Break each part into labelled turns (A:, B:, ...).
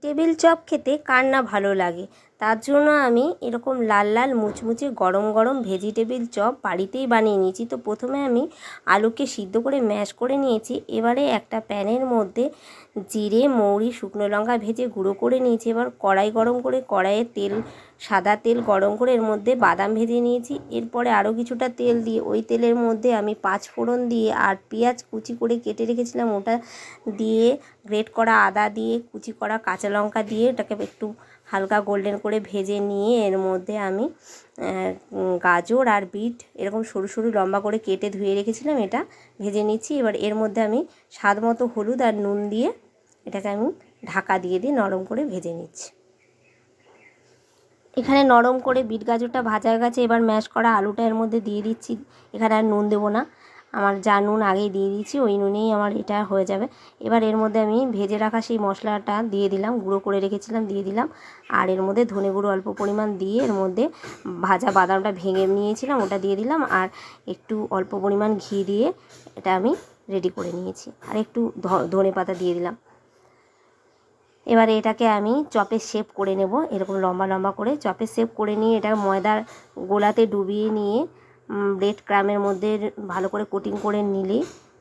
A: Table chop খেতে কার না ভালো লাগে। তার জন্য আমি এরকম লাল লাল মুচমুচে গরম গরম ভেজিটেবিল চপ বাড়িতেই বানিয়ে নিয়েছি। তো প্রথমে আমি আলুকে সিদ্ধ করে ম্যাশ করে নিয়েছি। এবারে একটা প্যানের মধ্যে জিরে মৌরি শুকনো লঙ্কা ভেজে গুঁড়ো করে নিয়েছি। এবার কড়াই গরম করে কড়াইয়ে সাদা তেল গরম করে এর মধ্যে বাদাম ভেজে নিয়েছি। এরপরে আরও কিছুটা তেল দিয়ে ওই তেলের মধ্যে আমি 5 ফোড়ন দিয়ে আর পেঁয়াজ কুচি করে কেটে রেখেছিলাম ওটা দিয়ে, গ্রেট করা আদা দিয়ে, কুচি করা কাঁচা লঙ্কা দিয়ে এটাকে একটু হালকা গোল্ডেন করে ভেজে নিয়ে এর মধ্যে আমি গাজর আর বিট এরকম সরু সরু লম্বা করে কেটে ধুয়ে রেখেছিলাম, এটা ভেজে নিচ্ছি। এবার এর মধ্যে আমি স্বাদ মতো হলুদ আর নুন দিয়ে এটাকে আমি ঢাকা দিয়ে নরম করে ভেজে নিচ্ছি। এখানে নরম করে বিট গাজরটা ভাজা হয়ে গেছে। এবার ম্যাশ করা আলুটা এর মধ্যে দিয়ে দিচ্ছি। এখানে আর নুন দেবো না, আমার যা নুন আগেই দিয়ে দিয়েছি ওই নুনেই আমার এটা হয়ে যাবে। এবার এর মধ্যে আমি ভেজে রাখা সেই মশলাটা দিয়ে দিলাম, গুঁড়ো করে রেখেছিলাম দিয়ে দিলাম। আর এর মধ্যে ধনে গুঁড়ো অল্প পরিমাণ দিয়ে এর মধ্যে ভাজা বাদামটা ভেঙে নিয়েছিলাম ওটা দিয়ে দিলাম। আর একটু অল্প পরিমাণ ঘি দিয়ে এটা আমি রেডি করে নিয়েছি। আর একটু ধনে পাতা দিয়ে দিলাম। এবারে এটাকে আমি চপের শেপ করে নেব, এরকম লম্বা লম্বা করে চপের শেপ করে নিয়ে এটা ময়দার গোলাতে ডুবিয়ে নিয়ে ব্রেড ক্রামের মধ্যে ভালো করে কোটিং করে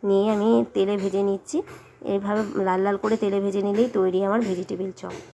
A: নিয়ে আমি তেলে ভেজে নিচ্ছি। এইভাবে লাল লাল করে তেলে ভেজে নিলেই তৈরি আমার ভেজিটেবিল চপ।